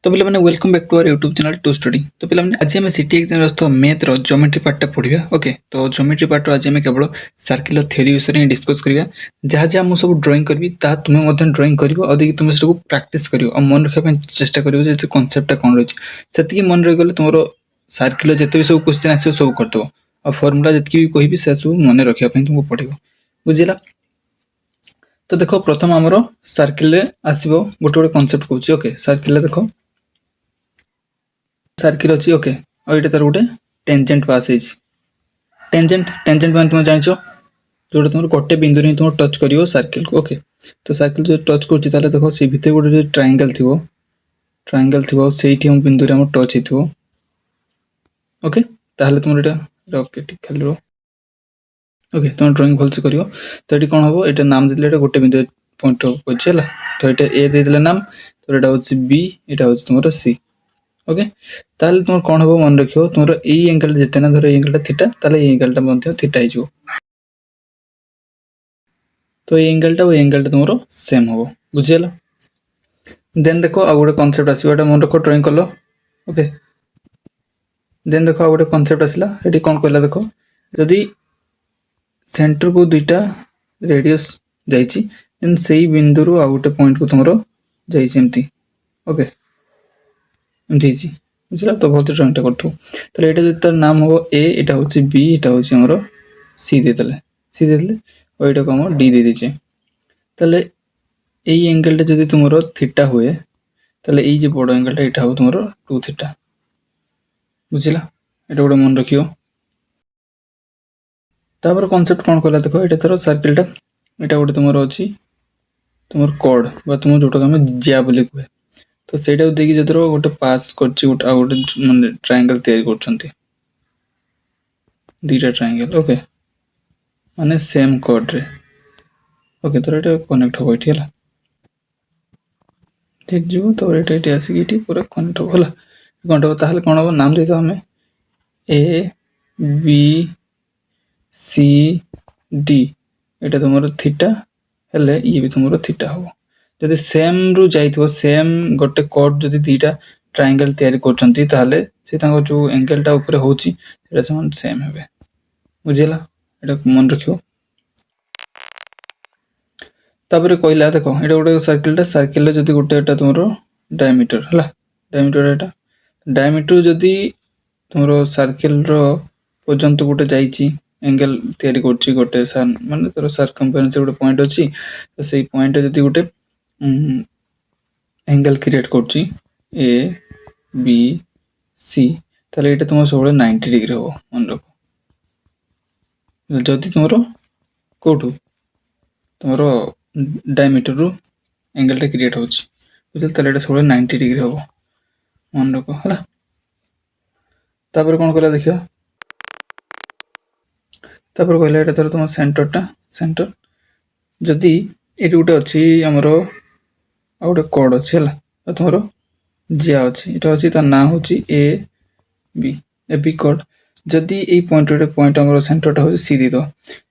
तो पे मैंने welcome back to our YouTube channel to study. तो पे मैंने आज आम सिटी एग्जाम आस मैथ रो ज्योमेट्री पार्टा पढ़ा। ओके, तो ज्योमेट्री पार्ट आज आम केवल सर्किल थ्योरी विषय में डिस्कस करवा। जहाँ जहाँ मुझे सब ड्राइंग करी तुम्हें ड्राइंग कर तुम्हें सब प्राक्ट कर मन रखा चेस्ट कर कनसेप्टा कौन रही से मन रहीगले तुम सर्किल जिते भी सब क्वेश्चन आस सब करदेव आ फर्मुला जी कहि से सब मन रखा तुमको पड़ो बुझेगा। तो देख प्रथम आमर सर्किल आसो गोटे गोटे कनसेप्ट कौच। ओके, सर्किल देख सर्किल अच्छी। ओके, और ये तार गोटे टेंजेंट पास है। टेंजेंट टेंजेंट मैंने तुम जान जो तुम गोटे बिंदु ही तुम टच कर सर्किल को। ओके, तो सर्किल जो टच कर देख से भितर गोटे ट्रायंगल थी ट्रायंगल थी से बिंदु टच हो। ओके, ताहले तुम ओके ठीक खाली रो। ओके, तुम ड्राइंग भलसे कर। तो ये कौन हम ये नाम दे गोटे बिंदु पॉइंट है। तो ये ए दे नाम, तो यहाँ हूँ बी, यहाँ हूँ तुम सी। ओके, ताहले तुम कौन हम मन रख तुम यही एंगल जिते ना धर एंगल थीटा, ताहले एंगल थीटा हो। तो ये एंगल तुम सेम हम बुझीगल। देन देख आ गोटे कनसेप्ट आसो मन रख ड्राइंग कल। ओके, देन देख आ गोटे कनसेप्ट आसला ये कौन कहला देख जदि सेंटर को दुईटा रेडियस जाइए देन से बिंदु आ गोटे पॉइंट को तुम जाइए। ओके, एमती बुझला। तो बहुत ड्रॉइंगटा कर ये तार नाम हम ए, यहाँ हूँ बी, यहाँ हूँ आमर सी देदेले और यहाँ को आम डी दे दीचे। ताले यही एंगलटा जदि तुम थीटा हुए ताले ये बड़ एंगलटा यहाँ हूँ तुम 2 थीटा बुझला। ये गोटे मन रख। तापर कनसेप्ट कौन कहला देख ये थर सर्किलटा यहाँ गोटे तुम अच्छी तुम कॉर्ड बा तुम जोटा आम जिया बोली कहे। तो सहीटा देखिए जो गोटे पास कर गोटे मानने ट्रायंगल तैयारी दीटा ट्रायंगल। ओके, माने सेम कॉर्ड रे। ओके, तो ये कनेक्ट हम ये ठीक जो। तो ये आसिक पूरा कनेक्ट हम है कनेक्ट हम। ताहले कौन हम नाम दे आम ए बी सी डी। यहाँ तुम थीटा हेले ये भी तुम थीटा हम। जदि सेम रु जाइथिबो सेम गोटे कॉर्ड जदि दीटा ट्रायंगल तैयारी करछंती ताहले से तांको जो एंगलटा ऊपर होची सेटा समान सेम हेबे बुझिला। एटा मन रखियो। तापर कहला देखो एटा गोटे सर्किल जदि गोटे एटा तुमरो डायमीटर हला डायमीटर एटा डायमीटर जदि तुमरो सर्किल रो पर्यंत गोटे जाइची एंगल तैयारी करछि गोटे माने तोर सर्कमफरेंस गोटे पॉइंट अछि। तो सेही पॉइंट जदि गोटे एंगल क्रिएट कर ए बी सी ताले ये तुम सब 90 डिग्री हम मन रख। जदि तुम कौटू तुम डायमीटर रु एंगलटा क्रिएट हो सब 90 डिग्री हम मन रख है। तापर कौन कहला देखिए तापर कहला ये थर तुम सेंटर जदि ये गोटे अच्छी आमर आ गोटे कॉर्ड अच्छी है तुम जिया अच्छी यहाँ अच्छी तार ना हूँ ए बी कॉर्ड। जदि ये पॉइंट आम सेंटरटा हूँ सी दीद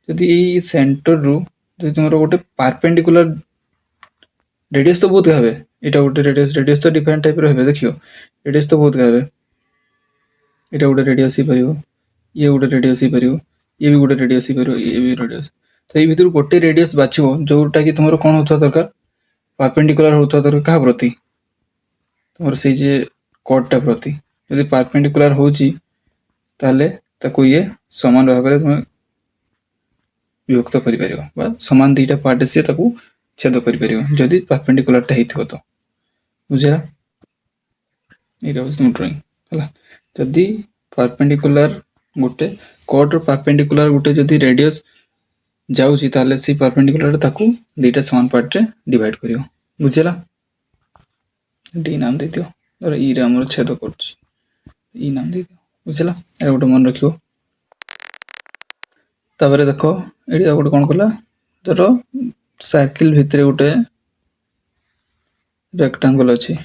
जदि ये सेंटर रु जदि तुम गोटे परपेंडिकुलर रेडियस तो बहुत गावे यहाँ गोटे रेडियस तो डिफरेंट टाइप रे देखियो रेडियस तो बहुत गावे यहाँ गोटे रेडियस ही पार ये गोटे रेडियस ही पार ये भी गोटे रेडियस ही पार ये भी रेडियस। तो ये भीतर गोटे रेडियस बाछो जोटा कि तुम कौन होता दरकार परपेंडिकुलर होता दरकार क्या प्रति तुम से कॉर्डटा प्रति जदि परपेंडिकुलर होची ताले ताको ये समान भाव में तुम विभक्त कर समान दीटा पार्ट से छेद कर जदि परपेंडिकुलरटा होता तो बुझेगा। ये तुम ड्राइंग है जदि परपेंडिकुलर गोटे कॉर्ड परपेंडिकुलर गोटे जदि रेडियस जाऊँगी ताले से परपेंडिकुलर ताको दीटा समान पार्ट रे डिवाइड कर बुझेगा। डी नाम दे दियो और ई रे हमर छेद करछि ई नाम दे दियो बुझला। ए गोटे मन रखियो। तापर देखो एडी गोटे कौन कला धर सर्किल भितर गोटे रेक्टेंगल अच्छी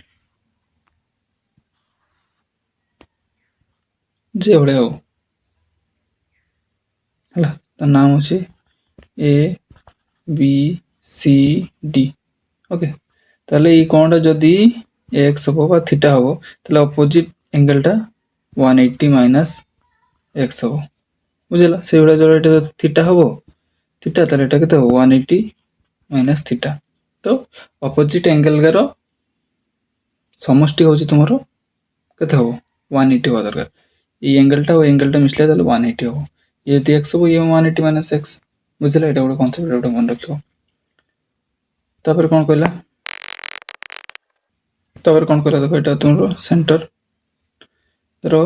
जे भले हो है तार नाम अच्छे A B C D. Okay, ताले ये कौनटा जदि एक्स हम बा थीटा हम ताहले अपोजिट एंगलटा 180 माइनस एक्स हम बुझला से भाया जो ये थीटा हम थीटा ताहले एटा केते हो 180 माइनस थीटा तो अपोजिट एंगल गार समष्टि होची तुमरो केते हो 180 हो दरकार ये एंगलटा मिसले ताहले 180 हो ये यदि एक्स हो ये 180 माइनस एक्स बुझला एटा गोटे कांसेप्ट गोटे मन रखियो तापर कोन कहला तापर कोन कहला देखो एटा तुमरो सेंटर रो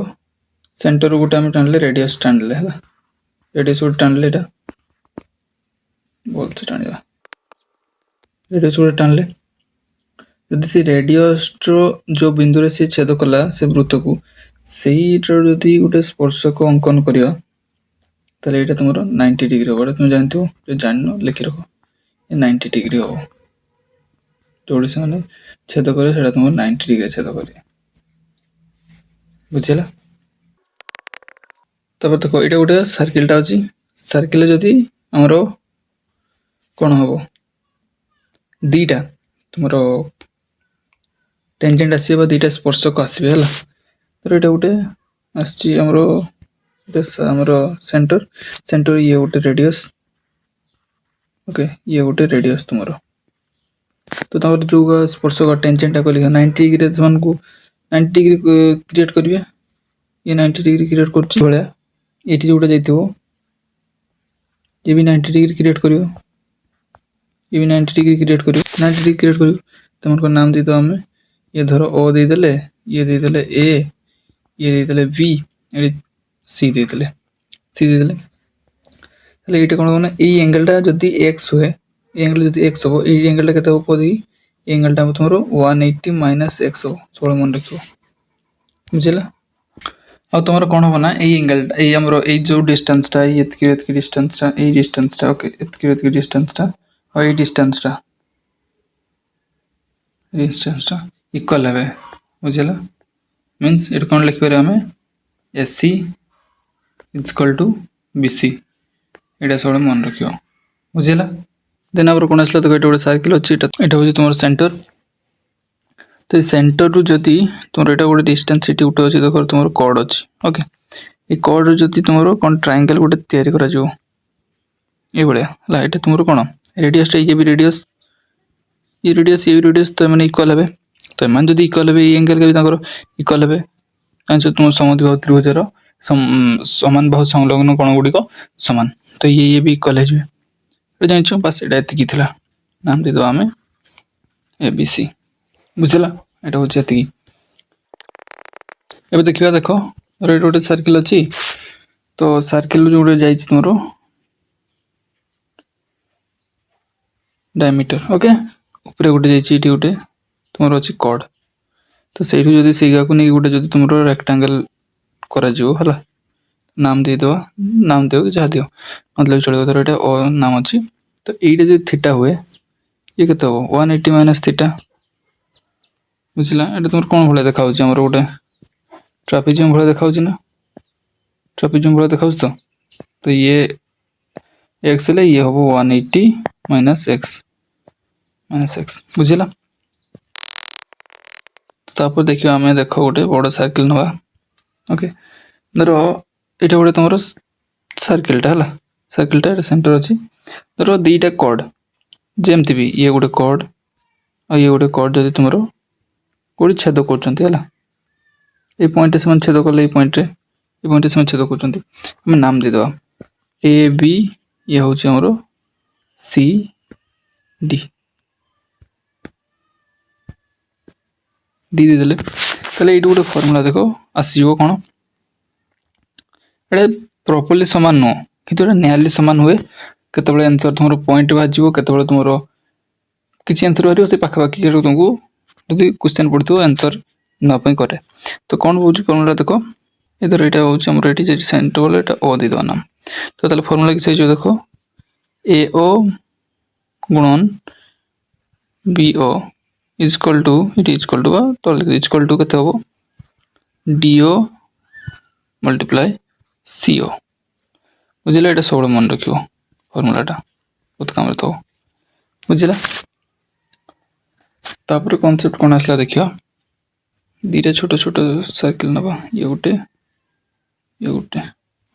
सेंटर गोटे हम टाणले रेडियस टाणले हला रेडियस गोटे टाणले एटा बोल से टाणिया रेडियस गोटे टाणले यदि से रेडियस जो बिंदु रे से छेद कला से वृत्त को सेईटर यदि गोटे स्पर्शक अंकन करिया ताले एटा तुमरो 90 डिग्री होबा तुम जानथियो जो जाननो लिखि रखो ये 90 डिग्री हो जोड़ी से माने छेद करे सेटा तुम 90 डिग्री छेद करे बुझिला तब देखो एटा गोटे सर्किल टा अछि सर्किल जदि हमरो कोन हबो दीटा तुमरो टेंजेंट आसीबा दीटा स्पर्शक आसीबे हला तो एटा गोटे आछि हमरो सेंटर ये गोटे रेडियस ओके ये गोटे रेडियस तुमरो तो तापर जो स्पर्शक टेंजेंट को लिखा 90 डिग्री समान को 90 डिग्री क्रिएट करिवे ये 90 डिग्री क्रिएट करछि भले एठी जोटा जाइथिबो ये भी 90 डिग्री क्रिएट करियो ये भी 90 डिग्री क्रिएट करियो 90 डिग्री क्रिएट करियो तुमको नाम दे दो हमें ये धरो ओ दे देले ये दे देले ए ये दे देले बी ए सी दे देले ताले एटा कोन होना ए एंगलटा जदी एक्स होए एंगल जदी एक्स हो ए एंगलटा केते हो पदी एंगलटा तुमरो 180 माइनस एक्स हो सोलो मन रखियो बुझिला आ तुमरो कोन हो ना ए एंगलटा ए हमरो ए जो डिस्टेंस टा एतकी डिस्टेंस टा ओके एतकी डिस्टेंस टा और ए डिस्टेंस टा इक्वल है बुझिला मींस इट कोन लिख पारे हमें एसी इक्वल टू बीसी एटा सब मन रखियो बुझिला देन आबर कोन आसला तो एटा गोटे सर्किल अछि एटा होची तुमर सेंटर तो सेंटर रु जदी तुमर एटा गोटे डिस्टेंस सिटी उठो अछि देखो तुमर कोड अछि ओके ए कोड रु जदी तुमर कोन ट्रायंगल गोटे तयारी करा जो ए बळे ला एटा तुमर कोन रेडियस ये भी रेडियस ये रेडियस तो माने इक्वल हेबे तो मान जदी इक्वल हेबे ए एंगल के भी ताकर इक्वल हेबे आंसर तुम समद्विबाहु त्रिभुजर समान बाहु संलग्न कोण गुडी को समान तो ये भी इक्वल है ए जानछो बस एटा एति की थिला नाम दे दो हमें एबीसी बुझला एटा हो एति एबे देखिबा देखो रेड गोटे सर्किल अछि तो सर्किल जो जाई छि तमरो डायमीटर ओके ऊपर गोटे जाई छि गोटे तुमरो अछि कॉर्ड तो सेठू जदी सेगा को नै गोटे जदी तुमरो रेक्टेंगल करा जिवो हला नाम दे दो कि जा दियो मतलब चलो तो एटा ओ नाम अछि तो एटा जो थीटा हुए ये केते हो 180 माइनस थीटा बुझला एटा तुमर कोन भले देखाउ छि हमर गोटे ट्रापेजियम भले देखाउ छि ना ट्रापेजियम भले देखाउ तो ये एक्स ले ये हो 180 माइनस एक्स बुझला तापर देखियो हमें देखो गोटे बड़ सर्किल नवा ओके धरो एटा गोटे तुमरो सर्किल टा हला सर्किल टा सेंटर अछि धरो दीटा कॉर्ड जेमति भी ये गोटे कॉर्ड और ये गोटे कॉर्ड जदी तुमरो कोडी छेद करचंती हला ए पॉइंट से मन छेद करले ए पॉइंट से मन छेद करचंती हम नाम दे दो ए बी ये होछि हमरो सी डी डी दे देले तले एटू गोटे फार्मूला देखो आसीबो कोन एटा प्रॉपर्ली समान नो किंतु एटा नियरली समान हुए केतबेले आंसर तुमरो पॉइंट बाजिबो केतबेले तुमरो किछि आंसर बारियो से पाखा पाखी के तुमको यदि क्वेश्चन पड़थियो आंसर न पई करे तो कोन होछि फार्मूला देखो इधर एटा होछि हमरो एटी जे सेंटर वाला एटा ओ दे दो नाम तो तले फार्मूला किछ जो देखो ए ओ गुणन B O is equal to it is equal to तो इज इक्वल टू केते हो डीओ मल्टीप्लाई सीओ बुझिला एटा सब मन रखियो फार्मूला टा बहुत काम तो बुझिला तापर कांसेप्ट कोन आसला देखियो दीटा छोट छोट सर्किल नवा ये गोटे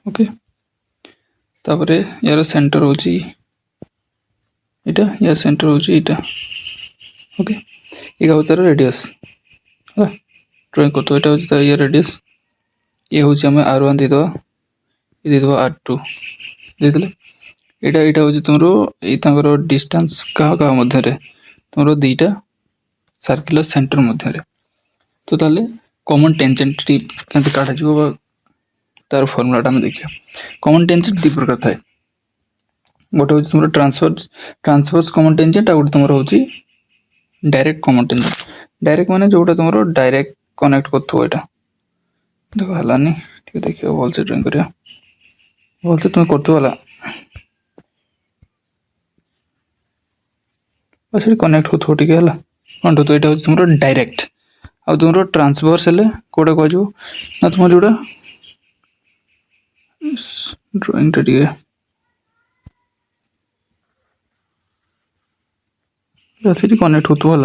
ओके तापर यार सेंटर होची या सेंटर होची ओके ये तार रेडियस है ड्राइंग कर तो ये तार ये रेडियस ये हूँ आम R1 दे दवा ये दे R2 देदेले यहाँ हूँ तुम ये डिस्टेंस क्या मध्य तुम दीटा सर्किल सेंटर मध्य तो ताले कॉमन टेंजेंट केमती काढ़ा तार फॉर्मूलाटा आम देखिए कॉमन टेंजेंट दु प्रकार थाए गोटे हूँ तुम ट्रांसवर्स कॉमन टेंजेंट आ गोटे तुम हूँ डायरेक्ट कॉमन टेंजेंट डायरेक्ट माने जोटा तुम डायरेक्ट कनेक्ट कर देखो हलानी ठीक देखिए भल से ड्राइंग करिया भल से तुम कर बस कनेक्ट हो ठीक है कौन तो यहाँ हूँ तुम डायरेक्ट आ तुम ट्रांसवर्स हेले कौटा कह ना तुम जोड़ा ड्राइंग टे कनेक्ट होता है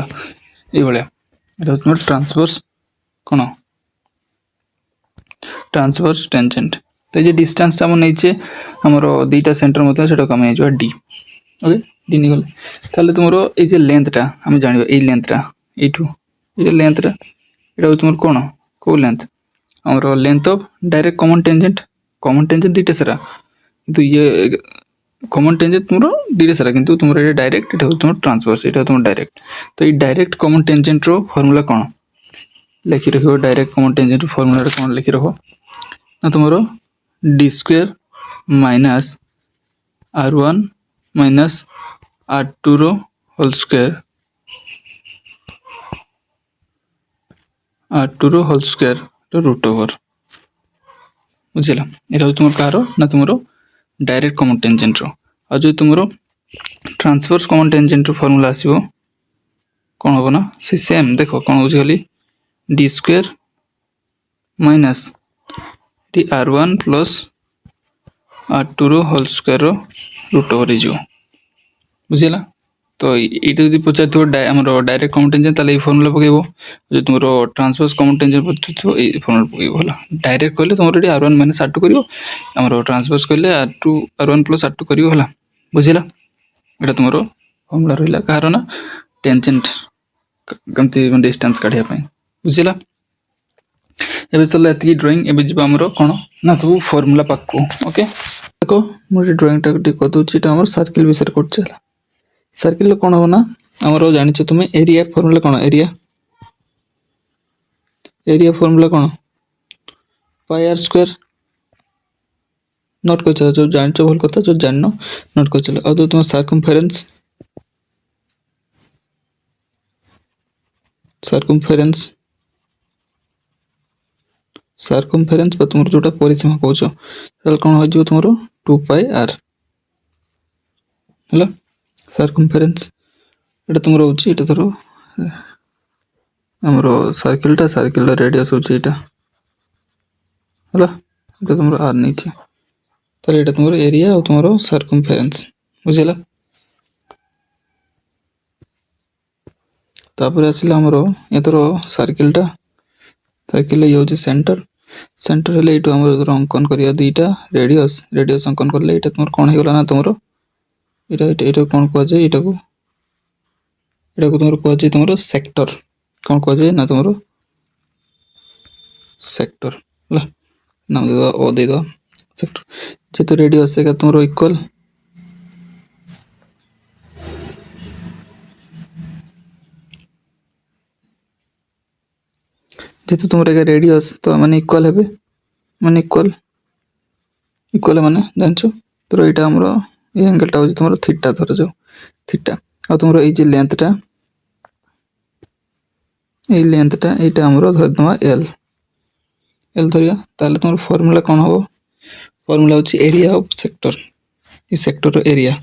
ये तुम ट्रांसवर्स कौन ट्रांसवर्स टेंजेंट तो ये डिस्टेंस आम नहीं आमर दीटा सेंटर मध्य से डी ओके डी निकल ताले तुम ये लेंथटा आम जान ये लेंथटा ये लेंथटा यहाँ तुम कौन कौ लेंथ आमर length of direct common tangent दीटा सारा किंतु ये कॉमन टेंजेंट तुम दीटा सारा किंतु तुम ये डायरेक्ट ये तुम ट्रांसवर्स ये तुम डायरेक्ट तो ये डायरेक्ट कॉमन टेंजेंट रो फॉर्मूला कौन लिखि रख डायरेक्ट कॉमन टेंजेंट फॉर्मूला कौन लिखि रख ना तुम D square minus R1 minus R2 रो होल स्क्वायर रूट ओवर बुझेगा यहाँ तुम कह ना तुम डायरेक्ट कॉमन टेंजेंट रो आ जो तुम ट्रांसवर्स कॉमन टेंजेंट रो फॉर्मूला आसीबो कौन हम ना से सेम देख कौन हो खाली D square minus R1 plus R2 रो होल स्क्वायर रूट ओवर हो बुझेगा तो ये जो पचार आम डायरेक्ट कॉमन टेंजेंट ताले फॉर्मूला पकेबो जो तुम ट्रांसवर्स कॉमन टेंजेंट पचार ये फॉर्मूला पकेबो होला डायरेक्ट कहले तुम ये R1 माइनस R2 करियो आमर ट्रांसवर्स कहले R1 प्लस R2 करियो होला बुझेला एटा तुम फॉर्मूला रहिला कार ना टेंजेंट कमती डिस्टेंस काढ़िया पई बुझेला एबे चला एती ड्राइंग एबे जिबा हमरो कोन ना सब फॉर्मूला पाकू ओके देखो मोर ड्राइंग टा टिक दउची ता हमर सर्किल विषय करछला सर्किल कौन हम ना आमर जान तुम्हें एरिया फॉर्मूला कौन एरिया फॉर्मूला कौन पाई आर स्क्वायर नोट कर चलो जो जान भल कथा जो जान नोट कर चलो और तुम सर्कमफेरेंस तुम जोटा परिसीमा कौन कौन हो तुम 2 पाई आर है सर्कमफेरेंस এটা तुम रोची এটা ধরো हमर सर्किल रेडियस होची এটা हला এটা तुम आर नहीं छे তাহলে এটা तुम एरिया और तुम सर्कमफेरेंस बुझेला तापर आसिला हमर एतर सर्किल ये होची सेंटर हेले एटू हमर अंकन करिया दुईटा रेडियस अंकन करले एटा तुम कोन हेगला ना तुम एटा कोन को जाय एटा को तुम कह तुम सेक्टर कौन कह ना तुम सेक्टर नाम दे ओ दे सेक्टर जेतु रेडियस है तुम इक्वल जेतु तुम रेडियस तो माने इक्वल है माने इक्वल माने जानछो तो एटा हमरो ये एंगलटा हो तुम थीटा धर जो थीटा आ तुम ये लेंथटा ये हमरो धर दमा एल धरिया ताले तुम फॉर्मूला कौन हो फॉर्मूला होची एरिया ऑफ सेक्टर ये सेक्टर एरिया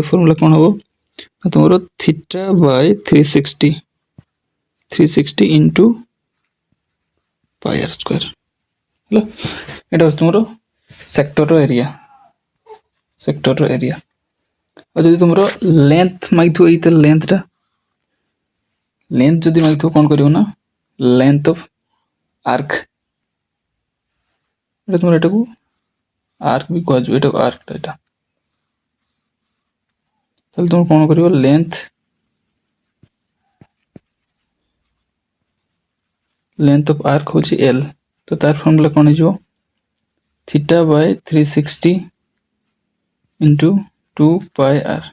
फॉर्मूला कौन हो तुम theta by 360 into pi r square है एटा तुम सेक्टर एरिया और जो तुम लेंथ मागिथो ये लेंथटा लेंथ जदि मागिथिବ कौन करियो ना लेंथ ऑफ आर्क एटा तुम एटा को आर्क भी कहजो एटा आर्क एटा ताले तुम कौन करियो लेंथ ऑफ आर्क होची एल तो तार फॉर्मूला कौन हो theta by 360 into 2 pi r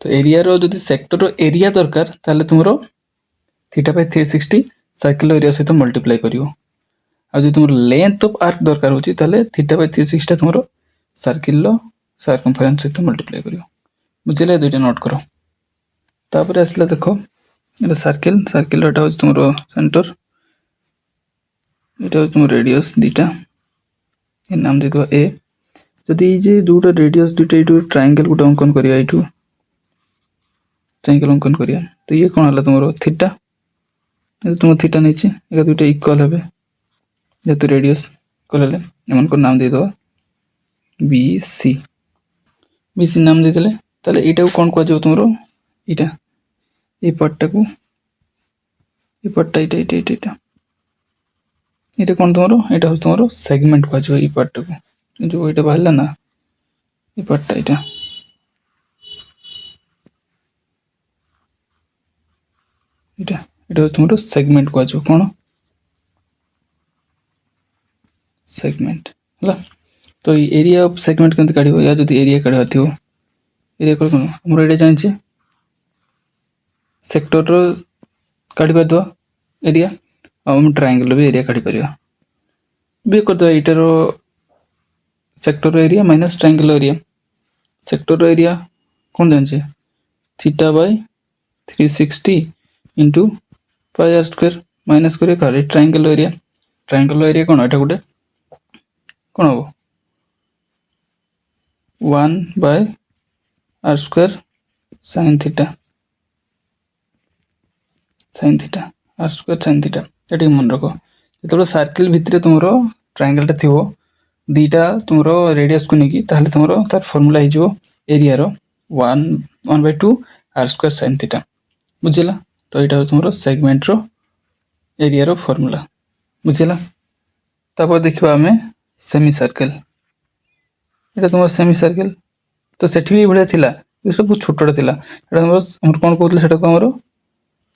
तो एरिया रो जदि सेक्टर रो एरिया दरकार ताले तुमरो थीटा बाय 360 सर्कल एरिया सहित मल्टीप्लाई करियो आ जो तुम लेंथ ऑफ आर्क दरकार होची ताले थीटा बाय 360 तुमरो सर्कल रो सर्कमफरेंस सहित मल्टीप्लाई करियो बुझिले दुइटा नोट करो तापर आसला देखो एटा सर्कल सर्कल एटा हो तुमरो सेंटर एटा तुम रेडियस दीटा ए नाम दे दो ए जदि जे दुटा रेडियस दुटा इटू ट्रायंगल गुटा अंकन करिया इटू ट्रायंगल अंकन करिया तो ये कौन हला तुमरो थीटा ये तुम थीटा नीचे एका दुटा इक्वल हेबे जेतु रेडियस इक्वल हेले एमन को नाम दे दो बीसी बीसी नाम दे देले ताले एटा को कोन कहजो तुमरो एटा ए पार्टटा को ए पार्टटा एटा एटा कोन तुमरो एटा हो तुमरो सेगमेंट कहजो ए पार्टटा को जो एटा बाहरला ना ए पार्टटा एटा एटा एटा तुमरो सेगमेंट कहजो कोन सेगमेंट हला तो एरिया ऑफ सेगमेंट केंत काढिबो या जदि एरिया काढवा थियो एरिया कोन हमर एटा जानि छै सेक्टर रो काढि पर दो एरिया हम ट्रायंगल भी एरिया काढि परियो बे कर दो एटा रो सेक्टर रो area minus triangle area sector रो एरिया कोन जानि छै theta by 360 into pi r square minus करियो का ट्रायंगल एरिया कोन एटा गुटे कोन हो 1 by r square sin theta r square sin theta एटा मन रखो जेतो सर्कल भितरे तुमरो ट्रायंगल टा थिवो दीटा तुमरो रेडियस को नेकी ताहले तुमरो तार फार्मूला हि जो एरिया रो 1/2 आर स्क्वायर sin थीटा बुझिला तो एटा तुमरो सेगमेंट रो एरिया रो फार्मूला बुझिला तापर देखिबा हमें सेमी सर्कल एटा तुमरो सेमी सर्कल तो सेठी भी बढ़िया थिला ये सब छोटटा थिला एटा हमर कोन कहतले सेटा को हमरो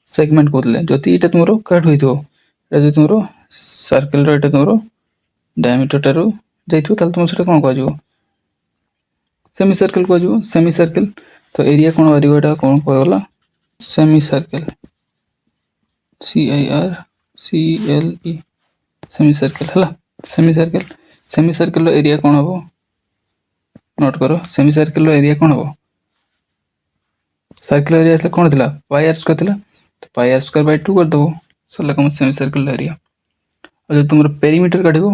सेगमेंट कहतले जति एटा तुमरो कट होइथो एटा तुमरो सर्कल रो एटा तुमरो डायमीटर टारो जाइथो ताल तुम सेटा कोन कहजो सेमी सर्कल तो एरिया कोन बारियो एटा कोन कहला semi circle CIRCLE semi circle हला सेमी सर्कल रो एरिया कोन हबो नोट करो सेमी सर्कल रो एरिया कोन हबो सर्कल एरिया से कोन थिला पाई आर स्क्वायर थिला तो पाई आर स्क्वायर बाय 2 कर दबो सरला कम सेमी सर्कल एरिया और जो तुमरो पेरीमीटर काढिबो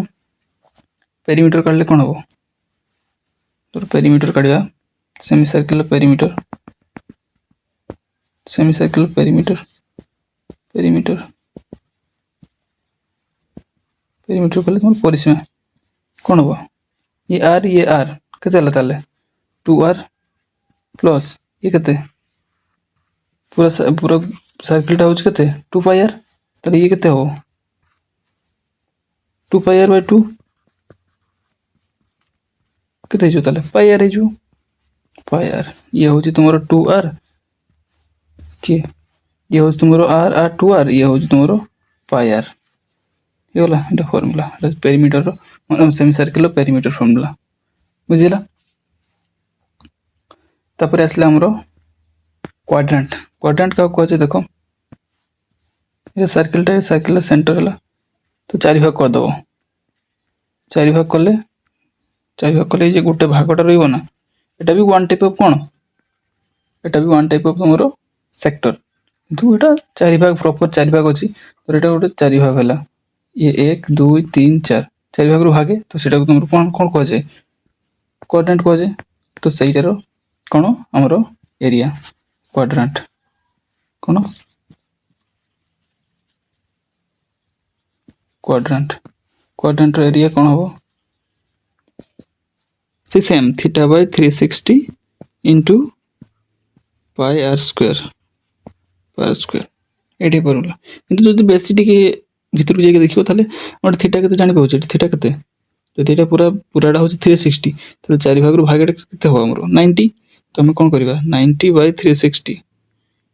पेरीमीटर काढले कोन हबो तो पेरीमीटर काढिया सेमी सर्कल पेरीमीटर कले तुम परिसीमा कोन हबो ये आर केते हला ताले 2r प्लस ये केते पूरा सर्कल टा होच केते 2 पाई आर ताले ये केते हो 2 पाई आर बाय 2 केते जो ताले पाई आर जो पाई आर ये होची तुमरो 2r के ये होची तुमरो r 2r ये होची तुमरो पाई आर ये होला एटा फार्मूला एटा पेरीमीटर रो मतलब सेमी सर्कल रो पेरीमीटर फार्मूला बुझिला तापर आसला हमरो क्वाड्रेंट का कहजे देखो ये सर्कल सेंटर हला तो चारि भाग कर दबो चारि भाग कले जे गुटे भागटा रहइबो ना एटा भी वन टाइप ऑफ कोन एटा भी वन टाइप ऑफ हमरो सेक्टर किंतु एटा चारि भाग प्रॉपर चारि भाग अछि तो एटा गुटे चारि भाग हला ये 1 2 3 4 चारि भाग रो भागे तो सेटा को तुमरो कोन कहजे क्वाड्रेंट कहजे तो सहीटा रो कोन हमरो एरिया क्वाड्रेंट कोन क्वाड्रेंट रो एरिया कोन हो same theta by 360 into pi r square pi square एट हो पारला किंतु जदि बेसी टिके भितर को जाके देखियो ताले हम थीटा केते जानि पाउछ थीटा केते जदि एटा पूराटा होची 360 ताले 4 भाग रु भागटा केते हो हमरो 90 तो हम कोन करबा 90/360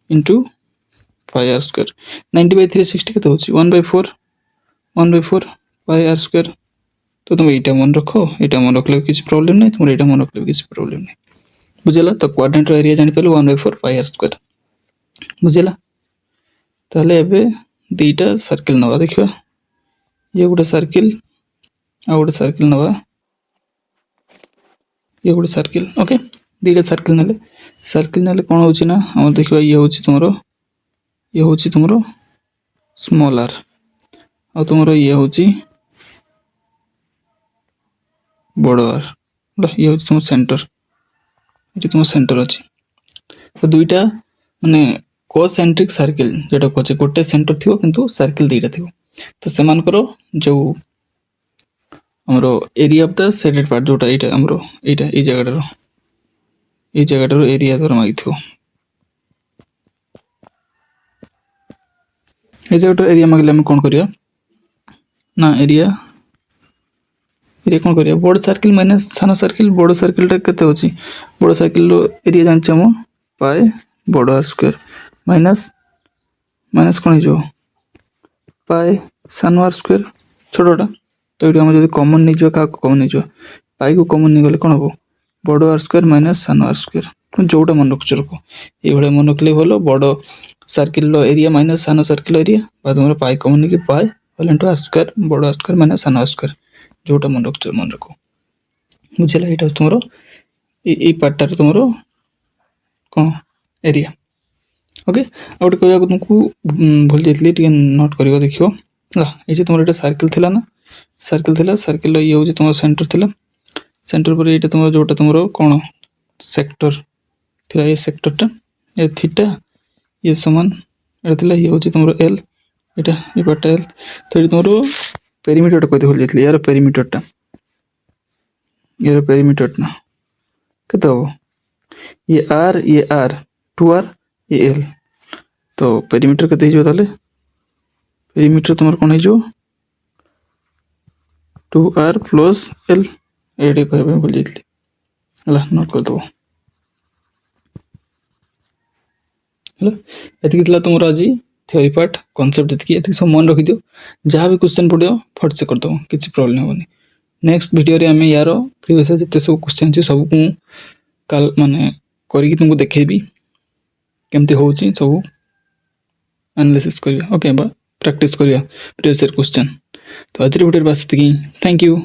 इनटू पाई आर स्क्वायर 90/360 केते होची 1/4 पाई आर स्क्वायर तो तुम एटा मन रखो एटा मन रखले किसी प्रॉब्लम नहीं तुम एटा मन रखले किसी प्रॉब्लम नहीं बुझला तो क्वाड्रेंट एरिया जानि पले 1/4 पाई आर स्क्वायर बुझला ताले एबे दीटा सर्किल नवा देखिबा ये गोटे सर्किल आ गोटे सर्किल नवा ये गोटे सर्किल ओके दीटा सर्किल नेले कोन होची ना हम देखिबा ये होची तुमरो स्मॉल आर आ तुमरो ये होची बड़ आर ये होची तुम सेंटर ये तुम सेंटर अछि तो दुईटा माने कोसेंट्रिक सर्किल जेटा कोचे गोटे सेंटर थिवो किंतु सर्किल दीटा थिवो तो समान करो जो हमरो area of the shaded part जोटा एटा हमरो एटा ए जगह एरिया दर मागी थिवो ए जगह एरिया मागले हम कोन करिया ना एरिया कोन करिया बड़ सर्किल माइनस सानो सर्किल बड़ सर्किल टा केते होची बड़ सर्किल रो एरिया जानछ हम पाई बड़ आर स्क्वायर माइनस कोन जो पाई सानो आर स्क्वायर छोटोटा तो ये हम जदि कॉमन नहीं जो का कॉमन नहीं जो पाई को कॉमन नहीं गले कोन हो बड़ आर स्क्वायर माइनस सानो आर स्क्वायर जोटा मन रखो ये भले मन रखले भलो बड़ सर्किल रो एरिया माइनस सानो सर्किल एरिया बाद तुमरो पाई कॉमन नहीं कि पाई होल इनटू आर स्क्वायर बड़ आर स्क्वायर माइनस सानो आर स्क्वायर जोटा मन रखो बुझला एटा तुमरो ए पार्ट टा तुमरो कोन एरिया ओके आउट कहया तुमको भूल जाइतली टिके नोट करियो देखियो ला ए जे तुमरो एटा सर्किल ये होजे तुमरो सेंटर पर एटा तुमरो जोटा तुमरो कोन सेक्टर थिला ए सेक्टर टा ए थीटा ये समान एटा थिला ये होजे तुमरो एल एटा ए पार्ट एल तो ए तुमरो पेरीमीटर टा कहते भूल जाइतली यार पेरीमीटर ना केते हो ये आर 2r ये एल तो पेरीमीटर केते हिजो ताले पेरीमीटर तुमर कोन हिजो 2r + l एडे कहबे बोल जेतली हला नोट कर दो हला एति कितला तुमर आज थ्योरी पार्ट कांसेप्ट एति एति सब मन रखि दियो जहां भी क्वेश्चन पडियो फट से कर दो किछि प्रॉब्लम होनी नेक्स्ट वीडियो रे हमें यारो प्रीवियस जते सब क्वेश्चन छै सब को काल माने करी कि तुमको देखेबी केमती होची सब एनालिसिस करिया ओके बा प्रैक्टिस करिया प्रीवियस क्वेश्चन तो आज वीडियो बस थैंक यू।